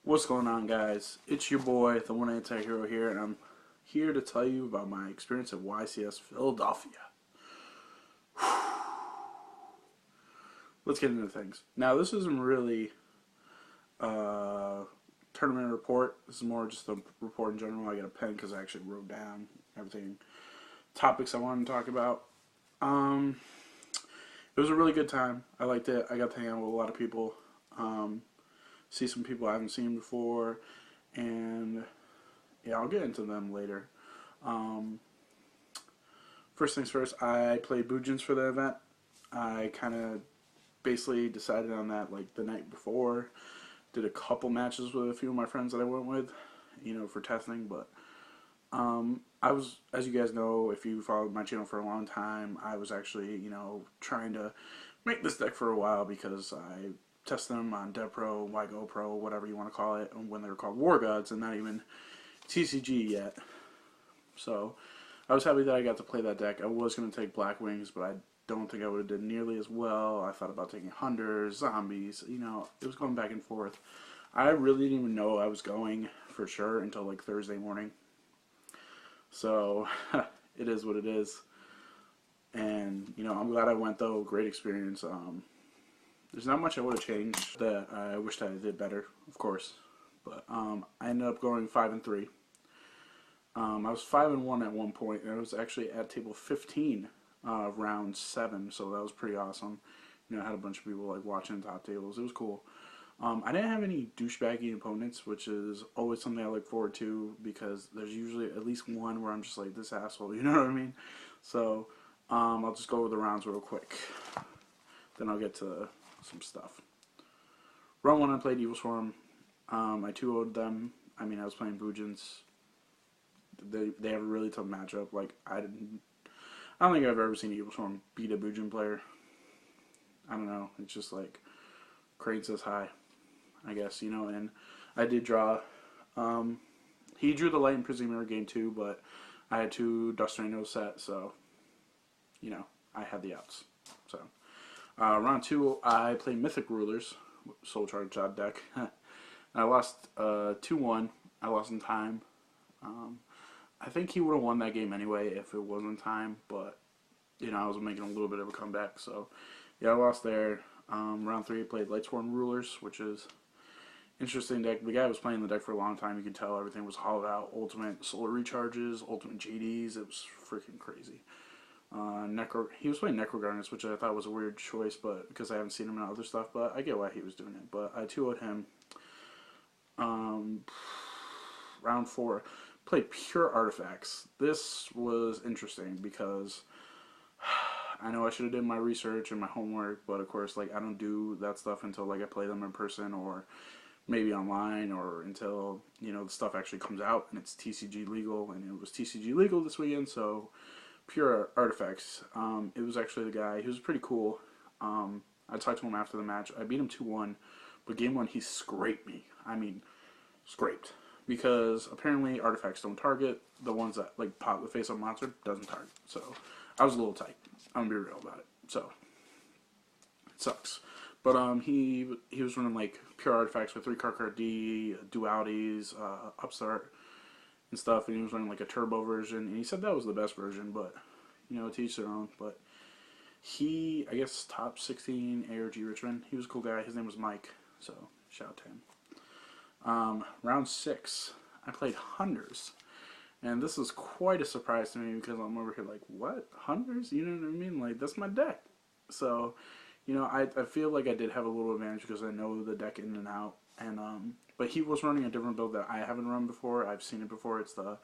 What's going on, guys? It's your boy, the One Anti-Hero here, and I'm here to tell you about my experience at YCS Philadelphia. Let's get into things. Now, this isn't really a tournament report. This is more just a report in general. I got a pen because I actually wrote down everything, topics I wanted to talk about. It was a really good time. I liked it. I got to hang out with a lot of people. See some people I haven't seen before, and yeah, I'll get into them later. First things first, I played Boojins for the event. I kind of basically decided on that like the night before. Did a couple matches with a few of my friends that I went with, for testing, but I was, as you guys know, if you followed my channel for a long time, I was actually, trying to make this deck for a while because I tested them on YGOPro, YGOPro, whatever you want to call it, when they were called War Gods and not even TCG yet. So I was happy that I got to play that deck. I was going to take Black Wings, but I don't think I would have done nearly as well. I thought about taking Hunters, Zombies, it was going back and forth. I really didn't even know I was going for sure until like Thursday morning. So it is what it is. And, I'm glad I went though. Great experience. There's not much I would have changed that I wished I did better, of course. But I ended up going 5-3. I was 5-1 at one point, and I was actually at table 15 of round 7, so that was pretty awesome. I had a bunch of people like watching top tables. It was cool. I didn't have any douchebaggy opponents, which is always something I look forward to because there's usually at least one where I'm just like, this asshole, you know what I mean? So I'll just go over the rounds real quick. Then I'll get to some stuff. Round 1 I played Evil Swarm. I 2-0'd them. I was playing Boojins. They have a really tough matchup. Like I don't think I've ever seen Evil Swarm beat a Boojin player. I don't know. It's just like Crane says hi, I guess, and I did draw. He drew the Light and Prison Mirror game too, but I had 2 Dust Rhinos set, so I had the outs. So round 2 I played Mythic Rulers, Soul Charge Job deck. I lost 2-1. I lost in time. I think he would have won that game anyway if it wasn't time, but I was making a little bit of a comeback, so yeah, I lost there. Round 3 I played Lightsworn Rulers, which is interesting deck. The guy was playing the deck for a long time. You could tell everything was hollowed out. Ultimate solar recharges, ultimate GDs. It was freaking crazy. He was playing Necrogarnus, which I thought was a weird choice, but because I haven't seen him in other stuff, but I get why he was doing it. But I 2-0'd him. Round 4 played Pure Artifacts. This was interesting because I know I should have done my research and my homework, but of course, like, I don't do that stuff until like I play them in person or maybe online, or until the stuff actually comes out and it's TCG legal. And it was TCG legal this weekend, so Pure Artifacts. It was actually the guy. He was pretty cool. I talked to him after the match. I beat him 2-1, but game 1 he scraped me. Scraped. Because apparently artifacts don't target. The ones that like pop the face of a monster doesn't target. So I was a little tight. I'm gonna be real about it. So it sucks. But he was running like Pure Artifacts with 3-card D, dualities, upstart and stuff, and he was running like a turbo version, and he said that was the best version, but to each their own. But he, I guess, top 16 ARG Richmond. He was a cool guy. His name was Mike, so shout out to him. Round 6 I played Hunters, and this was quite a surprise to me because I'm over here like, what? Hunters? You know what I mean? Like, that's my deck. So I feel like I did have a little advantage because I know the deck in and out. And but he was running a different build that I haven't run before. I've seen it before. It's the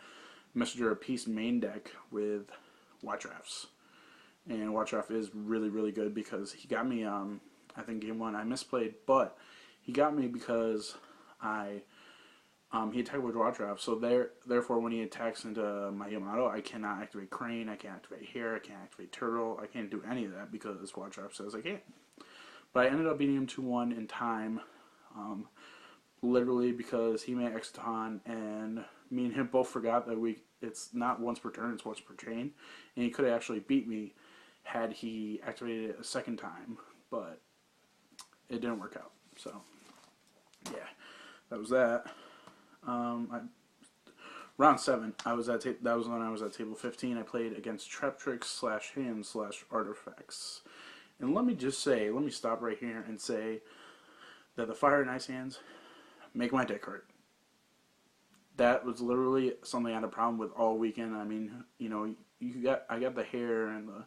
Messenger of Peace main deck with Watchdrafts. And Watchdraft is really, really good because he got me, I think game 1 I misplayed, but he got me because he attacked with Watchdraft. So therefore when he attacks into my Yamato, I cannot activate Crane, I can't activate Hare, I can't activate Turtle, I can't do any of that because Watchdraft says I can't. But I ended up beating him 2-1 in time. Literally because he made Exaton, and me and him both forgot that it's not once per turn, it's once per chain, and he could have actually beat me had he activated it a second time, but it didn't work out. So yeah, that was that. I, round 7, I was at that was when I was at table 15. I played against Trap Tricks / Hands / Artifacts. And let me just say, let me stop right here and say that the Fire and Ice Hands make my deck hurt. That was literally something I had a problem with all weekend. I mean, you know, I got the hair and the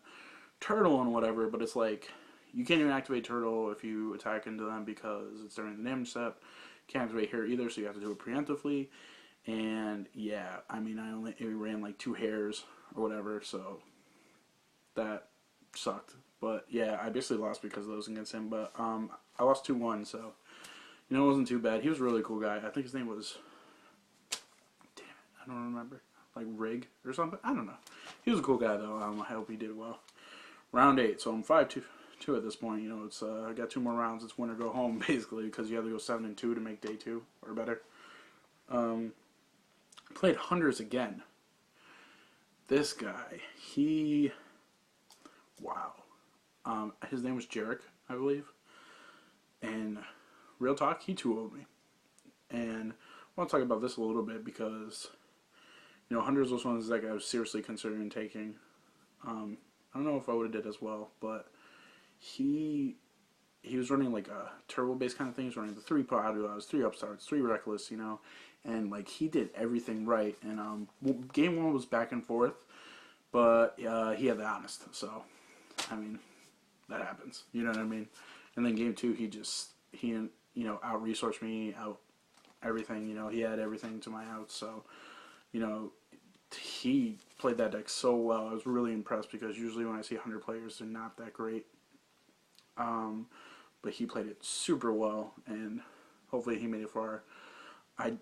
turtle and whatever, but it's like you can't even activate turtle if you attack into them because it's during the damage step. Can't activate hair either, so you have to do it preemptively. And yeah, I mean, it ran like 2 hairs or whatever, so that sucked. But yeah, I basically lost because of those against him. But I lost 2-1, so you know, it wasn't too bad. He was a really cool guy. I think his name was, damn it, I don't remember, like Rig or something. I don't know. He was a cool guy though. I hope he did well. Round 8, so I'm 5-2 at this point. You know, it's I got 2 more rounds. It's win or go home basically because you have to go 7-2 to make day 2 or better. Played Hunters again. This guy, wow. His name was Jarek, I believe. And real talk, he 2-0'd me. And I want to talk about this a little bit because, you know, Hunters was one of those that I was seriously considering taking. I don't know if I would have did as well, but he was running like a turbo-based kind of thing. He was running the 3 Padawas, 3 Upstarts, 3 Reckless, you know. And, like, he did everything right. And game 1 was back and forth, but he had the honest. So, I mean, that happens. You know what I mean? And then game 2, he you know, out-resourced me, out everything. You know, he had everything to my outs. So, you know, he played that deck so well. I was really impressed because usually when I see 100 players, they're not that great. But he played it super well, and hopefully he made it far. I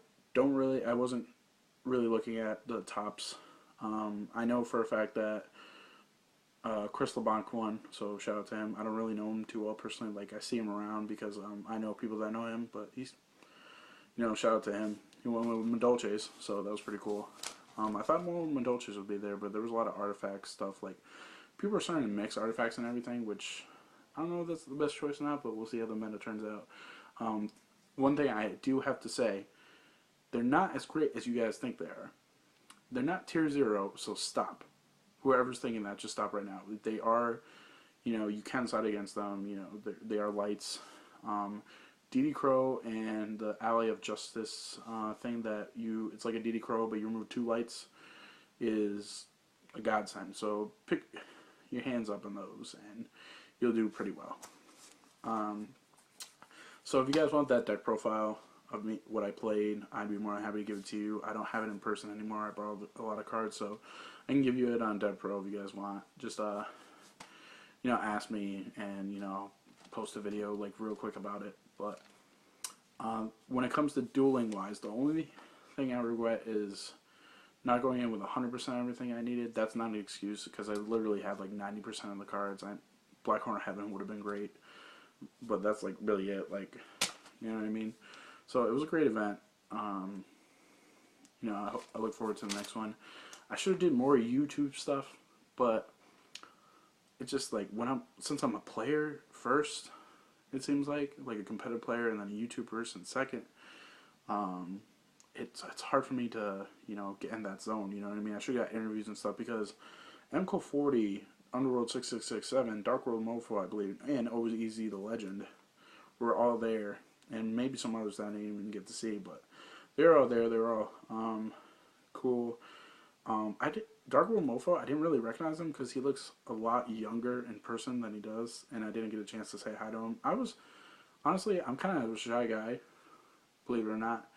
wasn't really looking at the tops. I know for a fact that Chris LeBlanc won, so shout out to him. I don't really know him too well personally. Like, I see him around because I know people that know him, but he's, you know, shout out to him. He won with Madolches, so that was pretty cool. I thought more Madolches would be there, but there was a lot of artifact stuff. Like, people are starting to mix artifacts and everything, which I don't know if that's the best choice or not, but we'll see how the meta turns out. One thing I do have to say, they're not as great as you guys think they are. They're not tier 0, so stop. Whoever's thinking that, just stop right now. They are, you know, you can side against them. You know, they are lights. DD Crow and the Ally of Justice thing that it's like a DD Crow, but you remove 2 lights, is a godsend. So pick your hands up on those, and you'll do pretty well. So if you guys want that deck profile of me, what I played, I'd be more than happy to give it to you. I don't have it in person anymore. I borrowed a lot of cards, so I can give you it on DevPro if you guys want. Just you know, ask me, and you know, post a video like real quick about it. But when it comes to dueling wise, the only thing I regret is not going in with 100% everything I needed. That's not an excuse because I literally had like 90% of the cards. Black Horn of Heaven would have been great, but that's like really it. Like, you know what I mean? So it was a great event. You know, I look forward to the next one. I should have did more YouTube stuff, but it's just like since I'm a player first, it seems like a competitive player, and then a YouTube person second. It's hard for me to, you know, get in that zone. You know what I mean? I should have got interviews and stuff because MCO 40, Underworld 6667, Dark World Mofo, I believe, and Always Easy the Legend were all there. And maybe some others that I didn't even get to see, but they were all there. They were all cool. Dark World Mofo, I didn't really recognize him because he looks a lot younger in person than he does, and I didn't get a chance to say hi to him. Honestly, I'm kind of a shy guy, believe it or not,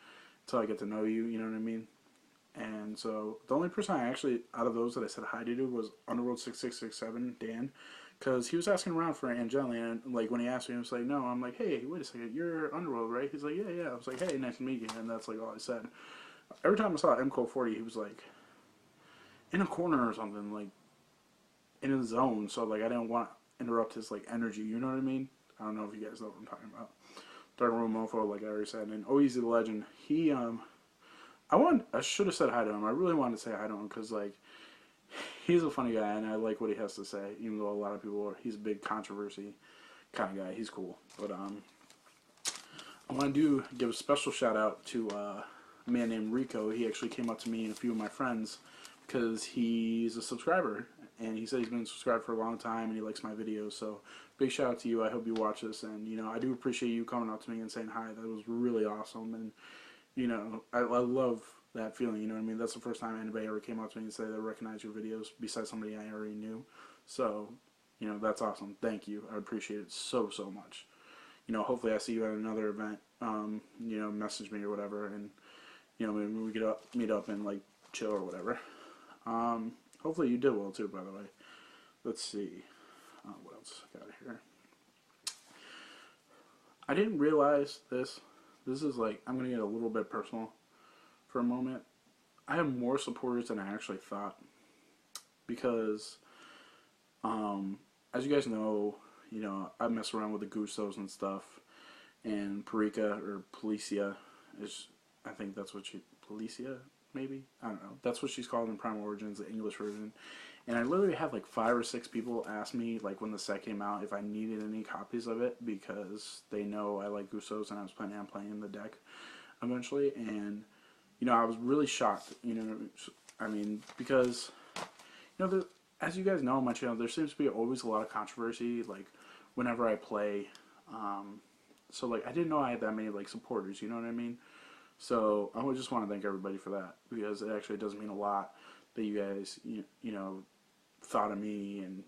until I get to know you, you know what I mean? And so the only person I actually, out of those that I said hi to was Underworld 6667, Dan. Because he was asking around for Angelian, and like when he asked me, I was like, no. I'm like, hey, wait a second, you're Underworld, right? He's like, yeah, yeah. I was like, hey, nice to meet you, and that's like all I said. Every time I saw MCO 40, he was like in a corner or something, like in a zone. So like I didn't want to interrupt his like energy. You know what I mean? I don't know if you guys know what I'm talking about. Dark Room Mofo, like I already said, and Oh Easy the Legend. He I should have said hi to him. I really wanted to say hi to him because like he's a funny guy, and I like what he has to say, even though a lot of people he's a big controversy kind of guy. He's cool. But I want to give a special shout out to a man named Rico. He actually came up to me and a few of my friends because he's a subscriber, and he said he's been subscribed for a long time and he likes my videos. So big shout out to you. I hope you watch this, and I do appreciate you coming up to me and saying hi. That was really awesome, and I love that feeling. You know what I mean? That's the first time anybody ever came up to me and said they recognize your videos besides somebody I already knew. So that's awesome. Thank you. I appreciate it so much. Hopefully I see you at another event. Message me or whatever, and maybe we could meet up and like chill or whatever. Hopefully you did well too, by the way. Let's see. What else I got here? I didn't realize this. This is like, I'm going to get a little bit personal for a moment. I have more supporters than I actually thought. Because, as you guys know, I mess around with the Gusos and stuff. And Parika, or Policia, is, I think that's what Policia, maybe? I don't know. That's what she's called in Primal Origins, the English version. And I literally had like 5 or 6 people ask me, like when the set came out, if I needed any copies of it, because they know I like Gusos and I was planning on playing the deck eventually. And, I was really shocked, I mean, because, as you guys know on my channel, there seems to be always a lot of controversy, like, whenever I play. So, like, I didn't know I had that many, like, supporters, you know what I mean? So, I would just want to thank everybody for that, because it actually does mean a lot that you guys, thought of me and,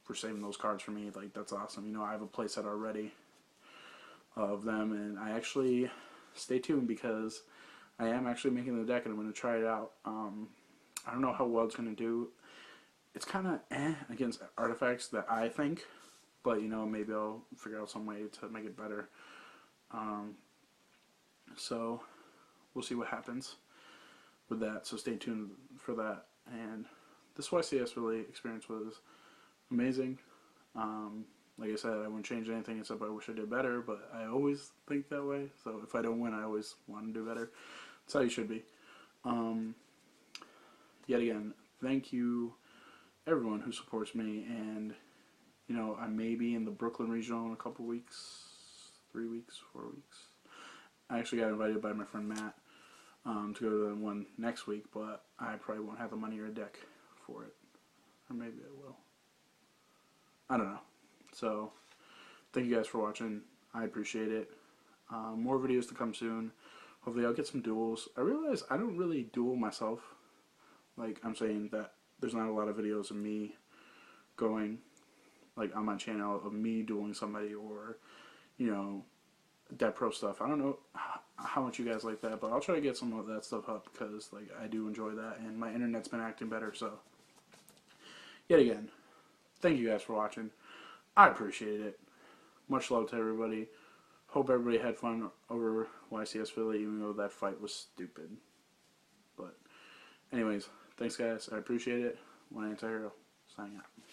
for saving those cards for me. Like, that's awesome. I have a playset already of them, and I actually, stay tuned, because I am actually making the deck, and I'm going to try it out. I don't know how well it's going to do. It's kind of against artifacts that I think, but, maybe I'll figure out some way to make it better. So, we'll see what happens with that, so stay tuned for that. And this YCS Philly experience was amazing. Like I said, I wouldn't change anything except I wish I did better, but I always think that way. So if I don't win, I always want to do better. That's how you should be. Yet again, thank you everyone who supports me, and I may be in the Brooklyn regional in a couple weeks, 3 weeks, 4 weeks. I actually got invited by my friend Matt to go to the one next week, but I probably won't have the money or a deck for it. Or maybe I will. I don't know. So, thank you guys for watching. I appreciate it. More videos to come soon. Hopefully I'll get some duels. I realize I don't really duel myself. Like, I'm saying that there's not a lot of videos of me going, like, on my channel, of me dueling somebody, or, Dead Pro stuff. I don't know how much you guys like that, but I'll try to get some of that stuff up, because, like, I do enjoy that, and my internet's been acting better, so. Yet again, thank you guys for watching. I appreciate it. Much love to everybody. Hope everybody had fun over YCS Philly, even though that fight was stupid. But, anyways, thanks guys. I appreciate it. One Anti-Hero, signing out.